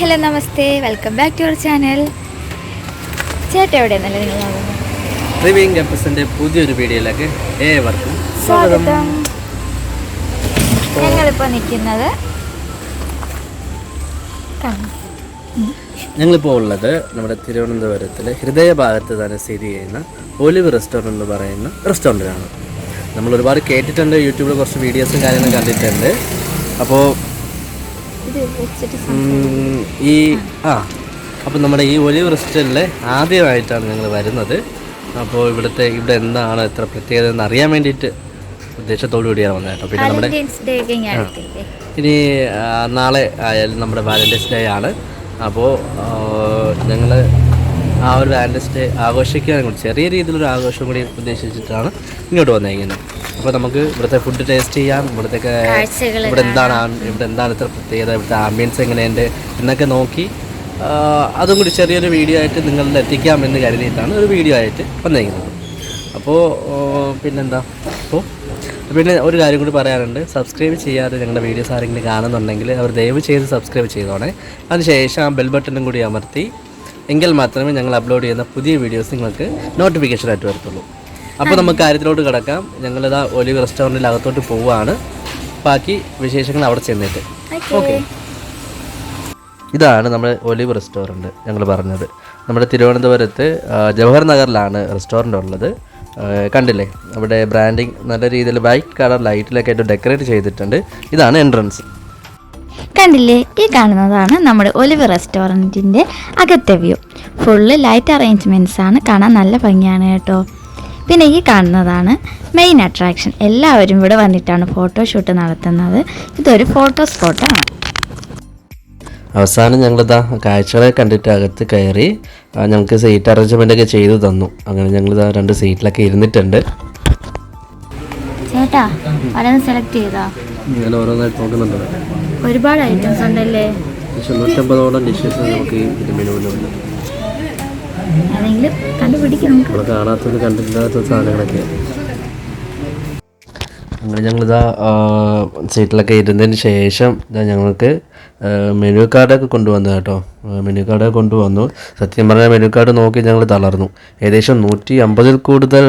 Hello നമസ്തേ, welcome back to our channel. ചേട്ടാ എവിടെയെന്നല്ലേ നിങ്ങൾ നോക്കുന്നത്? ട്രിവിയൻ കപ്പിൾസിൻ്റെ പുതിയൊരു വീഡിയോയിലേക്ക് ഏവർക്കും സ്വാഗതം. ഞങ്ങളിപ്പോൾ നിൽക്കുന്നത് ഉള്ളത് നമ്മുടെ തിരുവനന്തപുരത്തിലെ ഹൃദയഭാഗത്ത് തന്നെ സ്ഥിതി ചെയ്യുന്ന ഒലിവ് റെസ്റ്റോറൻറ്റ് എന്ന് പറയുന്ന റെസ്റ്റോറൻറ്റിലാണ്. നമ്മൾ ഒരുപാട് കേട്ടിട്ടുണ്ട്, യൂട്യൂബിൽ കുറച്ച് വീഡിയോസും കാര്യങ്ങളും കണ്ടിട്ടുണ്ട്. അപ്പോൾ അപ്പോൾ നമ്മുടെ ഈ ഒലിവ് റെസ്റ്റോറൻറ്റിൽ ആദ്യമായിട്ടാണ് ഞങ്ങൾ വരുന്നത്. അപ്പോൾ ഇവിടെ എന്താണ് എത്ര പ്രത്യേകത എന്ന് അറിയാൻ വേണ്ടിയിട്ട് ഉദ്ദേശത്തോടു കൂടിയാണ് വന്നത് കേട്ടോ. പിന്നെ നമ്മുടെ ഇനി നാളെ ആയാലും നമ്മുടെ വാലന്റൈൻസ് ഡേ ആണ്. അപ്പോൾ ഞങ്ങൾ ആ ഒരു വാലന്റൈൻസ് ഡേ ആഘോഷിക്കാൻ കൂടി ചെറിയ രീതിയിലൊരു ആഘോഷം കൂടി ഉദ്ദേശിച്ചിട്ടാണ് ഇങ്ങോട്ട് വന്നിരിക്കുന്നത്. അപ്പോൾ നമുക്ക് ഇവിടുത്തെ ഫുഡ് ടേസ്റ്റ് ചെയ്യാം, ഇവിടെ എന്താണ് ഇത്ര പ്രത്യേകത, ഇവിടുത്തെ ആംബിയൻസ് എങ്ങനെയുണ്ട് എന്നൊക്കെ നോക്കി അതും കൂടി ചെറിയൊരു വീഡിയോ ആയിട്ട് നിങ്ങളിൽ എത്തിക്കാമെന്ന് കരുതിയിട്ടാണ് ഒരു വീഡിയോ ആയിട്ട് വന്നിരിക്കുന്നത്. അപ്പോൾ പിന്നെന്താ, പിന്നെ ഒരു കാര്യം കൂടി പറയാനുണ്ട്. സബ്സ്ക്രൈബ് ചെയ്യാതെ ഞങ്ങളുടെ വീഡിയോസ് ആരെങ്കിലും കാണുന്നുണ്ടെങ്കിൽ അവർ ദയവ് ചെയ്ത് സബ്സ്ക്രൈബ് ചെയ്തോണേ. അതിനുശേഷം ആ ബെൽ ബട്ടണും കൂടി അമർത്തി എങ്കിൽ മാത്രമേ ഞങ്ങൾ അപ്ലോഡ് ചെയ്യുന്ന പുതിയ വീഡിയോസ് നിങ്ങൾക്ക് നോട്ടിഫിക്കേഷനായിട്ട് വരത്തുള്ളൂ. അപ്പോൾ നമുക്ക് കാര്യത്തിലോട്ട് കിടക്കാം. ഞങ്ങളിതാ ഒലിവ് റെസ്റ്റോറൻറ്റിൽ അകത്തോട്ട് പോവുകയാണ്. ബാക്കി വിശേഷങ്ങൾ അവിടെ ചെന്നിട്ട്. ഓക്കെ, ഇതാണ് നമ്മുടെ ഒലിവ് റെസ്റ്റോറൻറ്റ് ഞങ്ങൾ പറഞ്ഞത്. നമ്മുടെ തിരുവനന്തപുരത്ത് ജവഹർ നഗറിലാണ് റെസ്റ്റോറൻറ്റ് ഉള്ളത്. കണ്ടില്ലേ, അവിടെ ബ്രാൻഡിങ് നല്ല രീതിയിൽ വൈറ്റ് കളർ ലൈറ്റിലൊക്കെ ആയിട്ട് ഡെക്കറേറ്റ് ചെയ്തിട്ടുണ്ട്. ഇതാണ് എൻട്രൻസ്. കണ്ടില്ലേ, ഈ കാണുന്നതാണ് നമ്മുടെ ഒലിവ് റെസ്റ്റോറൻറ്റിൻ്റെ അകത്തെ വ്യൂ. ഫുള്ള് ലൈറ്റ് അറേഞ്ച്മെൻറ്റ്സ് ആണ്, കാണാൻ നല്ല ഭംഗിയാണ് കേട്ടോ. പിന്നെ ഈ കാണുന്നതാണ് മെയിൻ അട്രാക്ഷൻ. എല്ലാവരും ഇവിടെ വന്നിട്ടാണ് ഫോട്ടോഷൂട്ട് നടത്തുന്നത്. ഇതൊരു ഫോട്ടോ സ്പോട്ടാണ്. അവസാനം ഞങ്ങളിതാ കാഴ്ചകളെ കണ്ടിട്ട് അകത്ത് കയറി ഞങ്ങൾക്ക് സീറ്റ് അറേഞ്ച്മെൻ്റൊക്കെ ചെയ്തു തന്നു. അങ്ങനെ ഞങ്ങളിതാ 2 സീറ്റിലൊക്കെ ഇരുന്നിട്ടുണ്ട്. ചേട്ടാ പലതും സെലക്ട് ചെയ്താ? ഞാൻ ഓരോന്നായിട്ട് നോക്കുന്നുണ്ട്. ഒരുപാട് ഐറ്റംസ് ഉണ്ടല്ലേ? 150ഓളം ഡിഷസ് നമുക്ക് ഈ മെനുവിലുണ്ട്. അതെങ്കിലും കണ്ടുപിടിക്കും. നമ്മൾ കാണാത്തത് കണ്ടില്ലാത്ത സാധനങ്ങളൊക്കെ. അങ്ങനെ ഞങ്ങളിതാ സീറ്റിലൊക്കെ ഇരുന്നതിന് ശേഷം ഞങ്ങൾക്ക് മെനു കാർഡൊക്കെ കൊണ്ടുവന്നു കേട്ടോ. മെനു കാർഡൊക്കെ കൊണ്ടുവന്നു. സത്യം പറഞ്ഞാൽ മെനു കാർഡ് നോക്കി ഞങ്ങൾ തളർന്നു. ഏകദേശം 150-ൽ കൂടുതൽ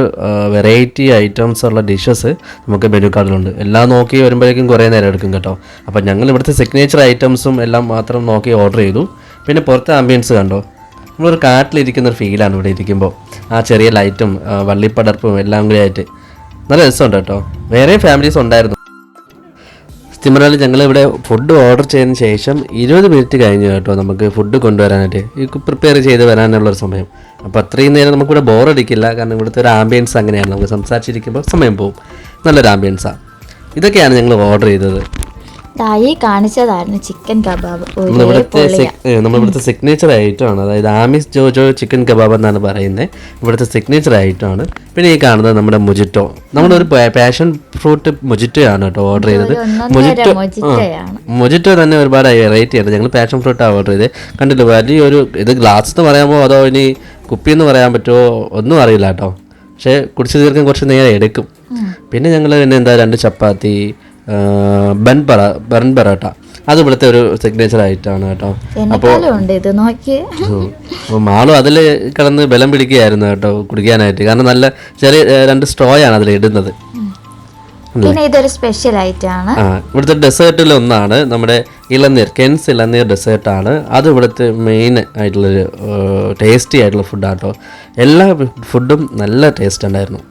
വെറൈറ്റി ഐറ്റംസ് ഉള്ള ഡിഷസ് നമുക്ക് മെനു കാർഡിലുണ്ട്. എല്ലാം നോക്കി വരുമ്പോഴേക്കും കുറേ നേരം എടുക്കും കേട്ടോ. അപ്പം ഞങ്ങൾ ഇവിടുത്തെ സിഗ്നേച്ചർ ഐറ്റംസും എല്ലാം മാത്രം നോക്കി ഓർഡർ ചെയ്തു. പിന്നെ പുറത്തെ ആംബിയൻസ് കണ്ടോ, നമ്മളൊരു കാട്ടിലിരിക്കുന്നൊരു ഫീലാണ് ഇവിടെ ഇരിക്കുമ്പോൾ. ആ ചെറിയ ലൈറ്റും വള്ളിപ്പടർപ്പും എല്ലാം കൂടി ആയിട്ട് നല്ല രസമുണ്ട് കേട്ടോ. വേറെ ഫാമിലീസ് ഉണ്ടായിരുന്നു. സത്യം ഞങ്ങളിവിടെ ഫുഡ് ഓർഡർ ചെയ്തതിന് ശേഷം 20 മിനിറ്റ് കഴിഞ്ഞു കേട്ടോ നമുക്ക് ഫുഡ് കൊണ്ടുവരാനായിട്ട്, ഈ പ്രിപ്പയർ ചെയ്ത് വരാനുള്ളൊരു സമയം. അപ്പോൾ അത്രയും നേരം നമുക്കിവിടെ ബോറടിക്കില്ല. കാരണം ഇവിടുത്തെ ഒരു ആംബിയൻസ് അങ്ങനെയാണ്, നമുക്ക് സംസാരിച്ചിരിക്കുമ്പോൾ സമയം പോകും. നല്ലൊരു ആംബിയൻസാണ്. ഇതൊക്കെയാണ് ഞങ്ങൾ ഓർഡർ ചെയ്തത്. കാണിച്ചതായിരുന്നു ചിക്കൻ കബാബ്. നമ്മളിവിടുത്തെ സിഗ്നേച്ചർ ഐറ്റമാണ്, അതായത് ആമിസ് ജോജോ ചിക്കൻ കബാബ് എന്നാണ് പറയുന്നത്. ഇവിടുത്തെ സിഗ്നേച്ചർ ഐറ്റമാണ്. പിന്നെ ഈ കാണുന്നത് നമ്മുടെ മൊജിറ്റോ. നമ്മളൊരു പാഷൻ ഫ്രൂട്ട് മൊജിറ്റോ ആണ് കേട്ടോ ഓർഡർ ചെയ്തത്. മൊജിറ്റോ തന്നെ ഒരുപാട് വെറൈറ്റി ആണ്. ഞങ്ങൾ പാഷൻ ഫ്രൂട്ടാണ് ഓർഡർ ചെയ്തത്. കണ്ടില്ല, വലിയൊരു ഇത് ഗ്ലാസ് എന്ന് പറയാമോ അതോ ഇനി കുപ്പി എന്ന് പറയാൻ പറ്റുമോ ഒന്നും അറിയില്ല കേട്ടോ. പക്ഷേ കുടിച്ച് തീർക്കാൻ കുറച്ച് നേരം എടുക്കും. പിന്നെ ഞങ്ങൾ പിന്നെ എന്താ 2 ചപ്പാത്തി, ബൺ പറാട്ട, അത് ഇവിടുത്തെ ഒരു സിഗ്നേച്ചർ ആയിട്ടാണ് കേട്ടോ. അപ്പോൾ മാളും അതിൽ കിടന്ന് ബലം പിടിക്കുകയായിരുന്നു കേട്ടോ കുടിക്കാനായിട്ട്. കാരണം നല്ല ചെറിയ 2 സ്ട്രോയാണ് അതിൽ ഇടുന്നത്. ഇതൊരു സ്പെഷ്യൽ ഐറ്റമാണ്. ഇവിടുത്തെ ഡെസേർട്ടിൽ ഒന്നാണ് നമ്മുടെ ഇളനീർ, കെൻസ് ഇളനീർ ഡെസേർട്ടാണ്. അത് ഇവിടുത്തെ മെയിൻ ആയിട്ടുള്ളൊരു ടേസ്റ്റി ആയിട്ടുള്ള ഫുഡാട്ടോ. എല്ലാ ഫുഡും നല്ല ടേസ്റ്റ് ഉണ്ടായിരുന്നു.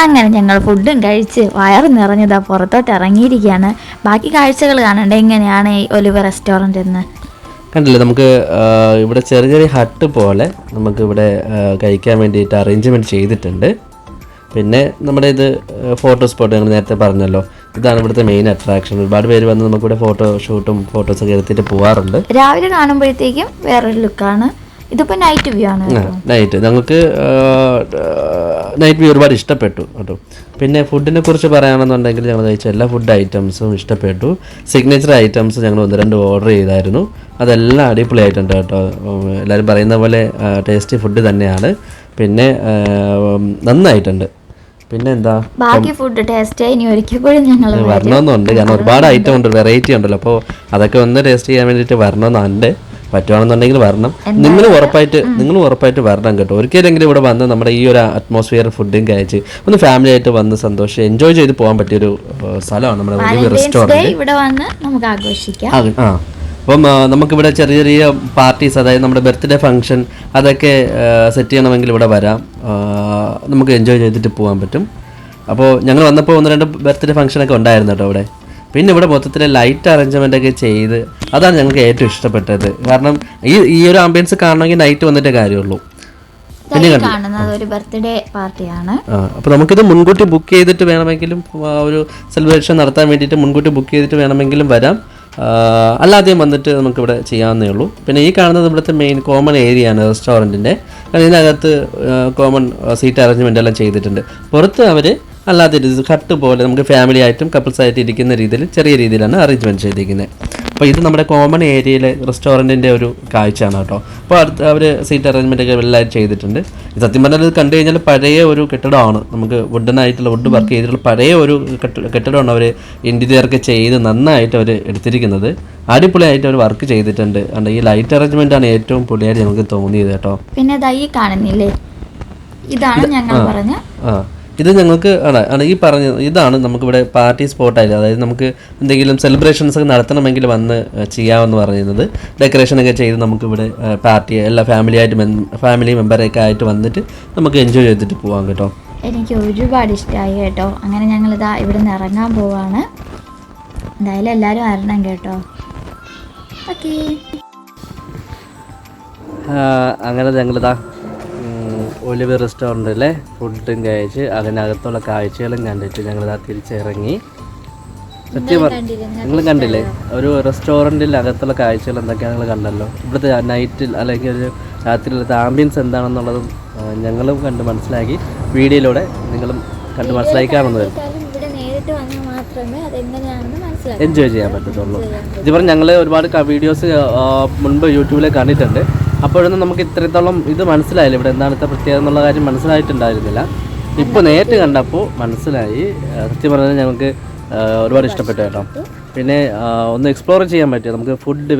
അങ്ങനെ ഞങ്ങൾ ഫുഡും കഴിച്ച് വയറ് നിറഞ്ഞതാ പുറത്തോട്ട് ഇറങ്ങിയിരിക്കുകയാണ്. ബാക്കി കാഴ്ചകൾ കാണണ്ടേ എങ്ങനെയാണ് ഈ ഒലിവ് റെസ്റ്റോറൻറ്റ് എന്ന്. കണ്ടില്ലേ, നമുക്ക് ഇവിടെ ചെറിയ ചെറിയ ഹട്ട് പോലെ നമുക്കിവിടെ കഴിക്കാൻ വേണ്ടിയിട്ട് അറേഞ്ച്മെൻറ്റ് ചെയ്തിട്ടുണ്ട്. പിന്നെ നമ്മുടെ ഇത് ഫോട്ടോ സ്പോട്ട് ഞങ്ങൾ നേരത്തെ പറഞ്ഞല്ലോ, ഇതാണ് ഇവിടുത്തെ മെയിൻ അട്രാക്ഷൻ. ഒരുപാട് പേര് വന്ന് നമുക്കിവിടെ ഫോട്ടോഷൂട്ടും ഫോട്ടോസൊക്കെ എടുത്തിട്ട് പോകാറുണ്ട്. രാവിലെ കാണുമ്പോഴത്തേക്കും വേറൊരു ലുക്കാണ്. ഇതിപ്പോൾ നൈറ്റ് വ്യൂ ആണ്. നൈറ്റ് ഞങ്ങൾക്ക് നൈറ്റ് വ്യൂ ഒരുപാട് ഇഷ്ടപ്പെട്ടു കേട്ടോ. പിന്നെ ഫുഡിനെ കുറിച്ച് പറയുകയാണെന്നുണ്ടെങ്കിൽ ഞങ്ങൾ കഴിച്ച എല്ലാ ഫുഡ് ഐറ്റംസും ഇഷ്ടപ്പെട്ടു. സിഗ്നേച്ചർ ഐറ്റംസ് ഞങ്ങൾ 1-2 ഓർഡർ ചെയ്തായിരുന്നു. അതെല്ലാം അടിപൊളിയായിട്ടുണ്ട് കേട്ടോ. എല്ലാവരും പറയുന്ന പോലെ ടേസ്റ്റി ഫുഡ് തന്നെയാണ്. പിന്നെ നന്നായിട്ടുണ്ട്. പിന്നെ എന്താ ബാക്കി ഫുഡ് ടേസ്റ്റ് ഇനി ഒരിക്കൽ കൂടി ഞങ്ങൾ വരണമെന്നുണ്ട്. കാരണം ഒരുപാട് ഐറ്റം ഉണ്ട്, വെറൈറ്റി ഉണ്ടല്ലോ. അപ്പോൾ അതൊക്കെ ഒന്ന് ടേസ്റ്റ് ചെയ്യാൻ വേണ്ടിയിട്ട് വരണമെന്നുണ്ട്. പറ്റുവാണെന്നുണ്ടെങ്കിൽ വരണം. നിങ്ങൾ ഉറപ്പായിട്ട് വരണം കേട്ടോ. ഒരിക്കലെങ്കിലും ഇവിടെ വന്ന് നമ്മുടെ ഈ ഒരു അറ്റ്മോസ്ഫിയർ ഫുഡും കഴിച്ച് ഒന്ന് ഫാമിലി ആയിട്ട് വന്ന് സന്തോഷം എൻജോയ് ചെയ്ത് പോകാൻ പറ്റിയൊരു സ്ഥലമാണ് നമ്മുടെ വലിയ റെസ്റ്റോറൻറ്റ്. ഇവിടെ വന്ന് നമുക്ക് ആഘോഷിക്കാം. അപ്പം നമുക്കിവിടെ ചെറിയ ചെറിയ പാർട്ടീസ്, അതായത് നമ്മുടെ ബർത്ത്ഡേ ഫംഗ്ഷൻ അതൊക്കെ സെറ്റ് ചെയ്യണമെങ്കിൽ ഇവിടെ വരാം. നമുക്ക് എൻജോയ് ചെയ്തിട്ട് പോകാൻ പറ്റും. അപ്പോൾ ഞങ്ങൾ വന്നപ്പോൾ 1-2 ബർത്ത്ഡേ ഫംഗ്ഷനൊക്കെ ഉണ്ടായിരുന്നു കേട്ടോ ഇവിടെ. പിന്നെ ഇവിടെ മൊത്തത്തിൽ ലൈറ്റ് അറേഞ്ച്മെൻ്റ് ഒക്കെ ചെയ്ത് അതാണ് ഞങ്ങൾക്ക് ഏറ്റവും ഇഷ്ടപ്പെട്ടത്. കാരണം ഈ ഒരു ആംബിയൻസ് കാണണമെങ്കിൽ നൈറ്റ് വന്നിട്ടേ കാര്യമുള്ളൂ. പിന്നെ ഒരു ബർത്ത്ഡേ പാർട്ടിയാണ്. അപ്പോൾ നമുക്കിത് മുൻകൂട്ടി ബുക്ക് ചെയ്തിട്ട് വേണമെങ്കിലും ഒരു സെലിബ്രേഷൻ നടത്താൻ വേണ്ടിയിട്ട് മുൻകൂട്ടി ബുക്ക് ചെയ്തിട്ട് വേണമെങ്കിലും വരാം. അല്ലാതെയും വന്നിട്ട് നമുക്കിവിടെ ചെയ്യാവുന്നേ ഉള്ളൂ. പിന്നെ ഈ കാണുന്നത് ഇവിടുത്തെ മെയിൻ കോമൺ ഏരിയ ആണ് റെസ്റ്റോറൻറ്റിൻ്റെ. കാരണം ഇതിനകത്ത് കോമൺ സീറ്റ് അറേഞ്ച്മെൻ്റ് എല്ലാം ചെയ്തിട്ടുണ്ട്. പുറത്ത് അവർ അല്ലാതെ ഹട്ട് പോലെ നമുക്ക് ഫാമിലി ആയിട്ടും കപ്പിൾസ് ആയിട്ട് ഇരിക്കുന്ന രീതിയിൽ ചെറിയ രീതിയിലാണ് അറേഞ്ച്മെൻറ്റ് ചെയ്തിരിക്കുന്നത്. അപ്പോൾ ഇത് നമ്മുടെ കോമൺ ഏരിയയിലെ റെസ്റ്റോറൻറ്റിൻ്റെ ഒരു കാഴ്ചയാണ് കേട്ടോ. അപ്പോൾ അവർ സീറ്റ് അറേഞ്ച്മെൻ്റ് ഒക്കെ എല്ലാവരും ചെയ്തിട്ടുണ്ട്. സത്യം പറഞ്ഞാൽ ഇത് കണ്ടു കഴിഞ്ഞാൽ പഴയ ഒരു കെട്ടിടമാണ്. നമുക്ക് വുഡ് വർക്ക് ചെയ്തിട്ടുള്ള പഴയ ഒരു കെട്ടിടമാണ് അവർ ഇൻറ്റീരിയറൊക്കെ ചെയ്ത് നന്നായിട്ട് അവർ എടുത്തിരിക്കുന്നത്. അടിപൊളിയായിട്ട് അവർ വർക്ക് ചെയ്തിട്ടുണ്ട്. അതുകൊണ്ട് ഈ ലൈറ്റ് അറേഞ്ച്മെൻ്റ് ആണ് ഏറ്റവും പൊളിയായിട്ട് നമുക്ക് തോന്നിയത് കേട്ടോ. പിന്നെ ഈ കാണുന്നില്ലേ, ഇതാണ് ഞങ്ങൾ പറഞ്ഞ ഇത് ഞങ്ങൾക്ക് ആണ് ഈ പറഞ്ഞത്. ഇതാണ് നമുക്കിവിടെ പാർട്ടി സ്പോട്ടായിട്ട്, അതായത് നമുക്ക് എന്തെങ്കിലും സെലിബ്രേഷൻസ് ഒക്കെ നടത്തണമെങ്കിൽ വന്ന് ചെയ്യാമെന്ന് പറയുന്നത്. ഡെക്കറേഷനൊക്കെ ചെയ്ത് നമുക്കിവിടെ പാർട്ടി എല്ലാ ഫാമിലി മെമ്പറൊക്കെ ആയിട്ട് വന്നിട്ട് നമുക്ക് എൻജോയ് ചെയ്തിട്ട് പോകാം കേട്ടോ. എനിക്ക് ഒരുപാട് ഇഷ്ടമായി കേട്ടോ. അങ്ങനെ ഞങ്ങളിതാ ഇവിടെ നിന്ന് ഇറങ്ങാൻ പോവാണ്. എന്തായാലും എല്ലാവരും വരണം കേട്ടോ. ഓക്കേ, അങ്ങനെ ഞങ്ങളിതാ ഒലിവ് റെസ്റ്റോറൻറ്റിലെ ഫുഡും കഴിച്ച് അതിനകത്തുള്ള കാഴ്ചകളും കണ്ടിട്ട് ഞങ്ങളിതാ തിരിച്ചിറങ്ങി. സത്യം നിങ്ങൾ കണ്ടില്ലേ ഒരു റെസ്റ്റോറൻറ്റിൽ അകത്തുള്ള കാഴ്ചകൾ എന്തൊക്കെയാണ് നിങ്ങൾ കണ്ടല്ലോ. ഇവിടുത്തെ നൈറ്റിൽ അല്ലെങ്കിൽ ഒരു രാത്രിയിലത്തെ ആംബിയൻസ് എന്താണെന്നുള്ളതും ഞങ്ങളും കണ്ട് മനസ്സിലാക്കി. വീഡിയോയിലൂടെ നിങ്ങളും കണ്ട് മനസ്സിലാക്കാമെന്ന് വരും. എൻജോയ് ചെയ്യാൻ പറ്റത്തുള്ളൂ. ഇതുപോലെ ഞങ്ങൾ ഒരുപാട് വീഡിയോസ് മുൻപ് യൂട്യൂബിൽ കണ്ടിട്ടുണ്ട്. അപ്പോഴൊന്നും നമുക്ക് ഇത്രത്തോളം ഇത് മനസ്സിലായില്ല, ഇവിടെ എന്താണ് ഇത്ര പ്രത്യേകത എന്നുള്ള കാര്യം മനസ്സിലായിട്ടുണ്ടായിരുന്നില്ല. ഇപ്പോൾ നേരിട്ട് കണ്ടപ്പോൾ മനസ്സിലായി. സത്യം പറഞ്ഞാൽ ഞങ്ങൾക്ക് ഒരുപാട് ഇഷ്ടപ്പെട്ടു കേട്ടോ. പിന്നെ ഒന്ന് എക്സ്പ്ലോർ ചെയ്യാൻ പറ്റിയ, നമുക്ക്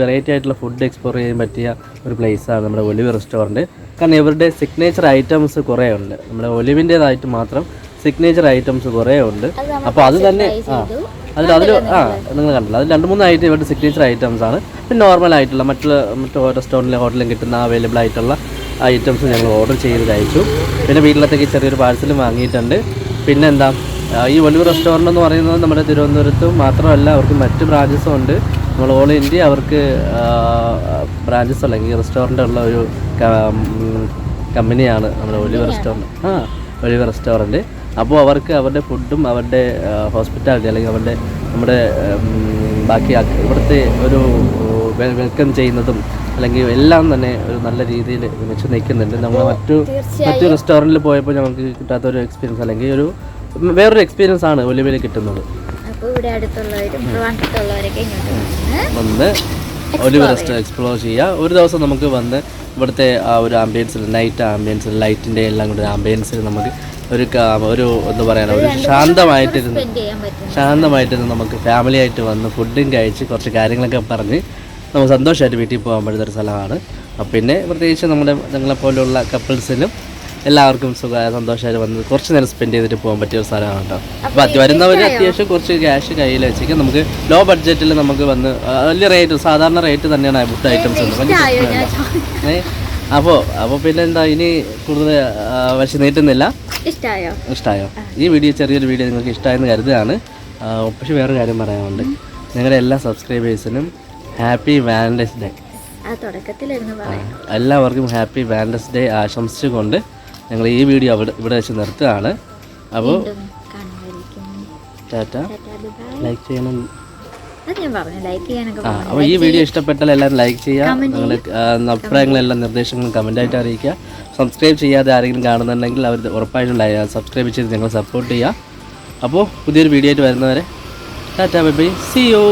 വെറൈറ്റി ആയിട്ടുള്ള ഫുഡ് എക്സ്പ്ലോർ ചെയ്യാൻ പറ്റിയ ഒരു പ്ലേസാണ് നമ്മുടെ ഒലിവ് റെസ്റ്റോറൻറ്റ്. കാരണം ഇവരുടെ സിഗ്നേച്ചർ ഐറ്റംസ് കുറേ ഉണ്ട്. നമ്മുടെ ഒലിവിൻ്റേതായിട്ട് മാത്രം സിഗ്നേച്ചർ ഐറ്റംസ് കുറേ ഉണ്ട്. അപ്പോൾ അത് തന്നെ നിങ്ങൾ കണ്ടില്ല, അതിൽ 2-3 ഐറ്റം ഇവരുടെ സിഗ്നേച്ചർ ഐറ്റംസ് ആണ്. പിന്നെ നോർമൽ ആയിട്ടുള്ള മറ്റു ഹോട്ടലിലും കിട്ടുന്ന അവൈലബിൾ ആയിട്ടുള്ള ഐറ്റംസ് ഞങ്ങൾ ഓർഡർ ചെയ്ത് കഴിച്ചു. പിന്നെ വീട്ടിലത്തേക്ക് ചെറിയൊരു പാഴ്സലും വാങ്ങിയിട്ടുണ്ട്. പിന്നെ എന്താ, ഈ ഒലിവ് റെസ്റ്റോറൻറ്റ് എന്ന് പറയുന്നത് നമ്മുടെ തിരുവനന്തപുരത്തും മാത്രമല്ല, അവർക്ക് മറ്റ് ബ്രാഞ്ചസും ഉണ്ട്. നമ്മൾ ഓൾ ഇന്ത്യ അവർക്ക് ബ്രാഞ്ചസ് അല്ലെങ്കിൽ റെസ്റ്റോറൻ്റ് ഉള്ള ഒരു കമ്പനിയാണ് നമ്മുടെ ഒലിവ് റെസ്റ്റോറൻറ്റ്. അപ്പോൾ അവർക്ക് അവരുടെ ഫുഡും അവരുടെ ഹോസ്പിറ്റാലിറ്റി അല്ലെങ്കിൽ നമ്മുടെ ബാക്കി ഇവിടുത്തെ ഒരു വെൽക്കം ചെയ്യുന്നതും അല്ലെങ്കിൽ എല്ലാം തന്നെ ഒരു നല്ല രീതിയിൽ വെച്ച് നിൽക്കുന്നുണ്ട്. നമ്മൾ മറ്റു റെസ്റ്റോറൻറ്റിൽ പോയപ്പോൾ ഞങ്ങൾക്ക് കിട്ടാത്തൊരു എക്സ്പീരിയൻസ് അല്ലെങ്കിൽ വേറൊരു എക്സ്പീരിയൻസ് ആണ് ഒലിവിൽ കിട്ടുന്നത്. വന്ന് ഒലിവ് റെസ്റ്റോറൻറ്റ് എക്സ്പ്ലോർ ചെയ്യുക. ഒരു ദിവസം നമുക്ക് വന്ന് ഇവിടുത്തെ ആ ഒരു ആംബിയൻസിൽ, നൈറ്റ് ആംബിയൻസിൽ, ലൈറ്റിൻ്റെ എല്ലാം കൂടി ആംബിയൻസിൽ നമുക്ക് ഒരു എന്താ പറയുക, ഒരു ശാന്തമായിട്ടിരുന്ന് നമുക്ക് ഫാമിലി ആയിട്ട് വന്ന് ഫുഡും കഴിച്ച് കുറച്ച് കാര്യങ്ങളൊക്കെ പറഞ്ഞ് നമുക്ക് സന്തോഷമായിട്ട് വീട്ടിൽ പോകാൻ പറ്റുന്ന ഒരു സ്ഥലമാണ്. പിന്നെ പ്രത്യേകിച്ച് ഞങ്ങളെപ്പോലുള്ള കപ്പിൾസിനും എല്ലാവർക്കും സന്തോഷമായിട്ട് വന്ന് കുറച്ച് നേരം സ്പെൻഡ് ചെയ്തിട്ട് പോകാൻ പറ്റിയ ഒരു സ്ഥലമാണ് കേട്ടോ. അപ്പോൾ വരുന്നവർ അത്യാവശ്യം കുറച്ച് ക്യാഷ് കയ്യിൽ വെച്ചേക്കാം. നമുക്ക് ലോ ബഡ്ജറ്റിൽ നമുക്ക് വന്ന് വലിയ റേറ്റ്, സാധാരണ റേറ്റ് തന്നെയാണ് ഫുഡ് ഐറ്റംസ് ഉണ്ട്. അപ്പോൾ പിന്നെ എന്താ, ഇനി കൂടുതൽ വശി നീട്ടുന്നില്ല. ഇഷ്ടമായോ? ഈ ചെറിയൊരു വീഡിയോ നിങ്ങൾക്ക് ഇഷ്ടമായെന്ന് കരുതുകയാണ്. പക്ഷെ വേറെ കാര്യം പറയാനുണ്ട്. ഞങ്ങളുടെ എല്ലാ സബ്സ്ക്രൈബേഴ്സിനും ഹാപ്പി വാലന്റൈൻസ് ഡേ. എല്ലാവർക്കും ഹാപ്പി വാലന്റൈൻസ് ഡേ ആശംസിച്ചുകൊണ്ട് ഞങ്ങൾ ഈ വീഡിയോ ഇവിടെ വെച്ച് നിർത്തുകയാണ്. അപ്പോൾ ടാറ്റ. ലൈക്ക് ചെയ്യണം. അപ്പോൾ ഈ വീഡിയോ ഇഷ്ടപ്പെട്ടാൽ എല്ലാവരും ലൈക്ക് ചെയ്യുക. നിങ്ങൾ അഭിപ്രായങ്ങളെല്ലാം നിർദ്ദേശങ്ങളും കമൻറ്റായിട്ട് അറിയിക്കുക. സബ്സ്ക്രൈബ് ചെയ്യാതെ ആരെങ്കിലും കാണുന്നുണ്ടെങ്കിൽ അവർ ഉറപ്പായിട്ടും സബ്സ്ക്രൈബ് ചെയ്ത് ഞങ്ങൾ സപ്പോർട്ട് ചെയ്യുക. അപ്പോൾ പുതിയൊരു വീഡിയോ ആയിട്ട് വരുന്നവരെ ടാറ്റ, ബൈ ബൈ, സീ യു.